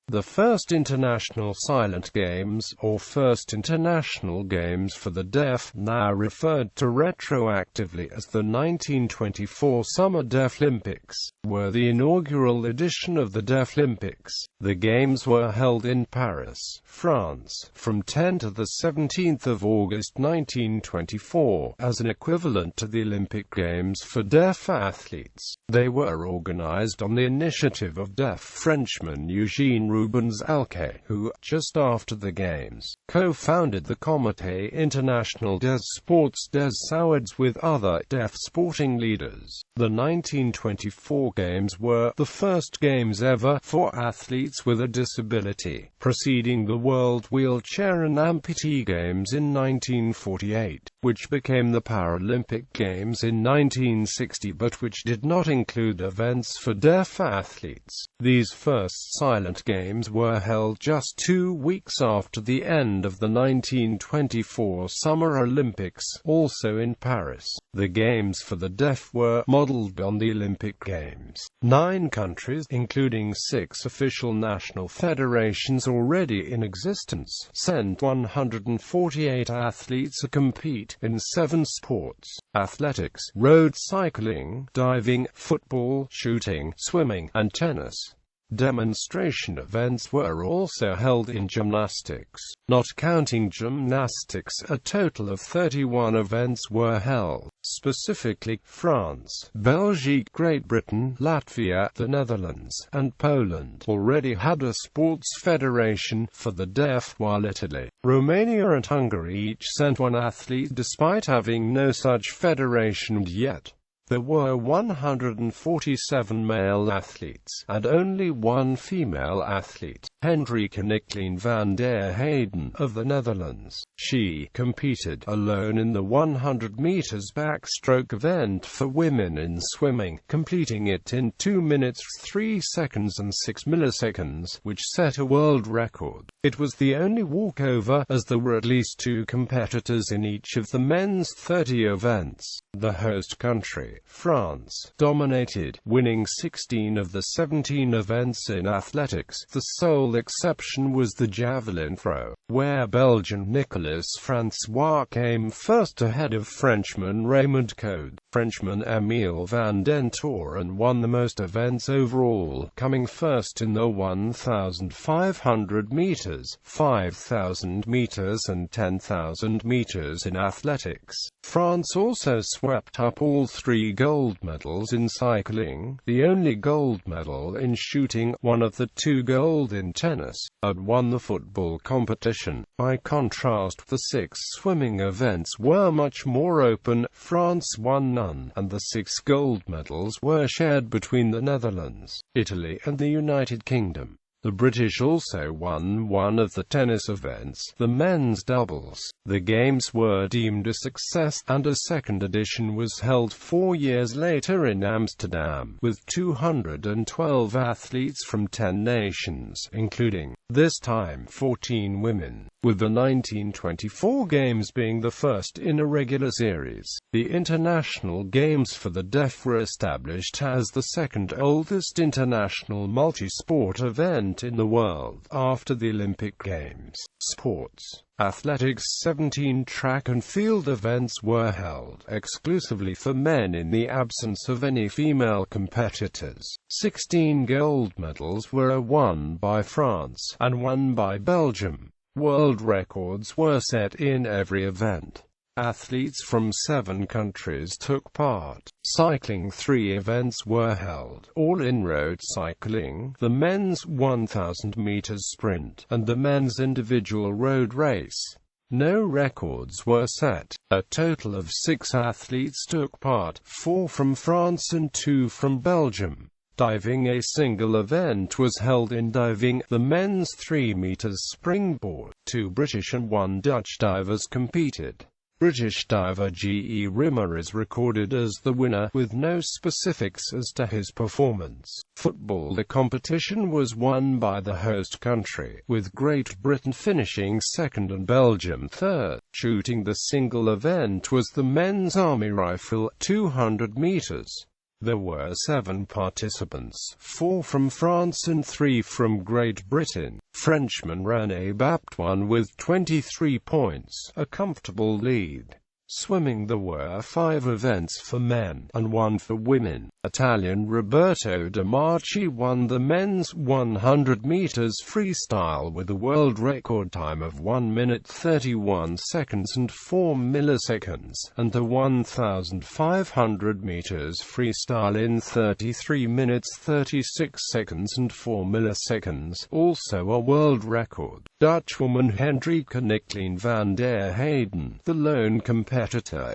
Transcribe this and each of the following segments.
The first International Silent Games, or First International Games for the Deaf, now referred to retroactively as the 1924 Summer Deaflympics, were the inaugural edition of the Deaflympics. The Games were held in Paris, France, from 10 to 17 August 1924, as an equivalent to the Olympic Games for deaf athletes. They were organized on the initiative of deaf Frenchman Eugène Rubens-Alcais, who, just after the Games, co-founded the Comité International des Sports.Des Sourds with other deaf sporting leaders. The 1924 Games were the first Games ever for athletes with a disability, preceding the World Wheelchair and Amputee Games in 1948, which became the Paralympic Games in 1960 but which did not include events for deaf athletes. These first silent Games were held just 2 weeks after the end of the 1924 Summer Olympics, also in Paris. The Games for the deaf were modeled on the Olympic Games. 9 countries, including 6 official national federations already in existence, sent 148 athletes to compete in 7 sports: athletics, road cycling, diving, football, shooting, swimming, and tennis. Demonstration events were also held in gymnastics. Not counting gymnastics, a total of 31 events were held. Specifically, France, Belgium, Great Britain, Latvia, the Netherlands, and Poland already had a sports federation for the deaf, while Italy, Romania and Hungary each sent 1 athlete despite having no such federation yet. There were 147 male athletes, and only 1 female athlete, Hendrika Nicolien van der Heyden, of the Netherlands. She competed alone in the 100 meters backstroke event for women in swimming, completing it in 2 minutes 3 seconds and 6 milliseconds, which set a world record. It was the only walkover, as there were at least 2 competitors in each of the men's 30 events. The host country, France, dominated, winning 16 of the 17 events in athletics. The sole exception was the javelin throw, where Belgian Nicolas François came first ahead of Frenchman Raymond Code, Frenchman Emile van den Toren won the most events overall, coming first in the 1,500 meters, 5,000 meters and 10,000 meters in athletics. France also swept up all 3 gold medals in cycling, the only gold medal in shooting, 1 of the 2 gold in tennis, and won the football competition. By contrast, the 6 swimming events were much more open. France won none, and the 6 gold medals were shared between the Netherlands, Italy, and the United Kingdom. The British also won 1 of the tennis events, the men's doubles. The Games were deemed a success, and a second edition was held 4 years later in Amsterdam, with 212 athletes from 10 nations, including, this time, 14 women, with the 1924 Games being the first in a regular series. The International Games for the Deaf were established as the second oldest international multi-sport event in the world, after the Olympic Games. Sports. Athletics. 17 track and field events were held, exclusively for men in the absence of any female competitors. 16 gold medals were won by France, and 1 by Belgium. World records were set in every event. Athletes from 7 countries took part. Cycling. 3 events were held, all in road cycling, the men's 1,000 meters sprint, and the men's individual road race. No records were set. A total of 6 athletes took part, 4 from France and 2 from Belgium. Diving. A single event was held in diving, the men's 3 meters springboard. 2 British and 1 Dutch divers competed. British diver G.E. Rimmer is recorded as the winner, with no specifics as to his performance. Football. The competition was won by the host country, with Great Britain finishing second and Belgium third. Shooting. The single event was the men's army rifle, 200 meters. There were 7 participants, 4 from France and 3 from Great Britain. Frenchman Rubens-Alcais won with 23 points, a comfortable lead. Swimming: there were 5 events for men, and 1 for women. Italian Roberto De Marchi won the men's 100 meters freestyle with a world record time of 1 minute 31 seconds and 4 milliseconds, and the 1,500 meters freestyle in 33 minutes 36 seconds and 4 milliseconds, also a world record. Dutchwoman Hendrika Nicklien van der Heyden, the lone competitor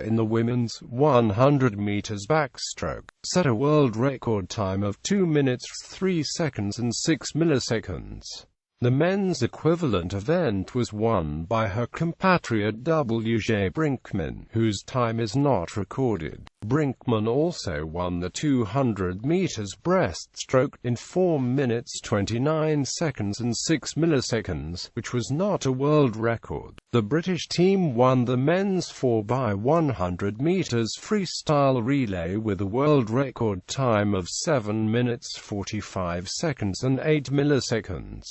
in the women's 100 meters backstroke, set a world record time of 2 minutes 3 seconds and 6 milliseconds. The men's equivalent event was won by her compatriot W.J. Brinkman, whose time is not recorded. Brinkman also won the 200 meters breaststroke in 4 minutes 29 seconds and 6 milliseconds, which was not a world record. The British team won the men's 4x100 meters freestyle relay with a world record time of 7 minutes 45 seconds and 8 milliseconds.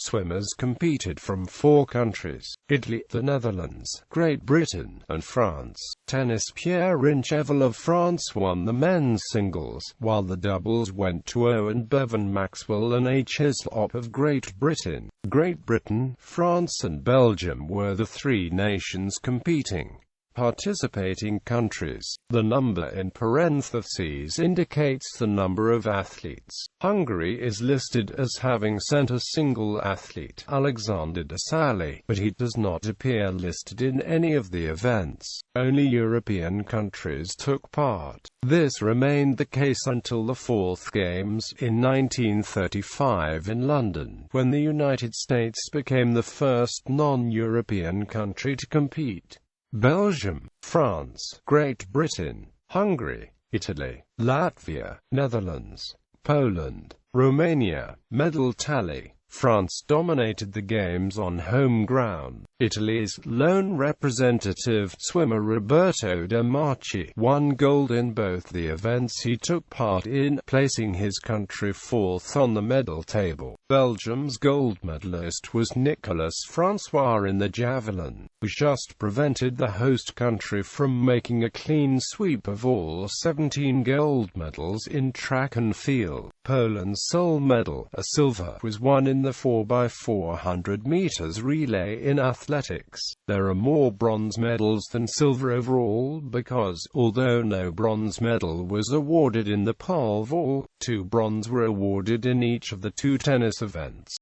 Swimmers competed from 4 countries: Italy, the Netherlands, Great Britain, and France. Tennis: Pierre-Incheval of France won the men's singles, while the doubles went to Owen Bevan Maxwell and H. Hislop of Great Britain. Great Britain, France and Belgium were the 3 nations competing. Participating countries. The number in parentheses indicates the number of athletes. Hungary is listed as having sent a single athlete, Alexander Desailly, but he does not appear listed in any of the events. Only European countries took part. This remained the case until the 4th Games, in 1935 in London, when the United States became the first non-European country to compete. Belgium, France, Great Britain, Hungary, Italy, Latvia, Netherlands, Poland, Romania. Medal tally. France dominated the Games on home ground. Italy's lone representative swimmer Roberto De Marchi won gold in both the events he took part in, placing his country 4th on the medal table. Belgium's gold medalist was Nicolas François in the javelin, which just prevented the host country from making a clean sweep of all 17 gold medals in track and field. Poland's sole medal, a silver, was won in the 4x400 meters relay in athletics. There are more bronze medals than silver overall because, although no bronze medal was awarded in the pole vault, 2 bronze were awarded in each of the 2 tennis events.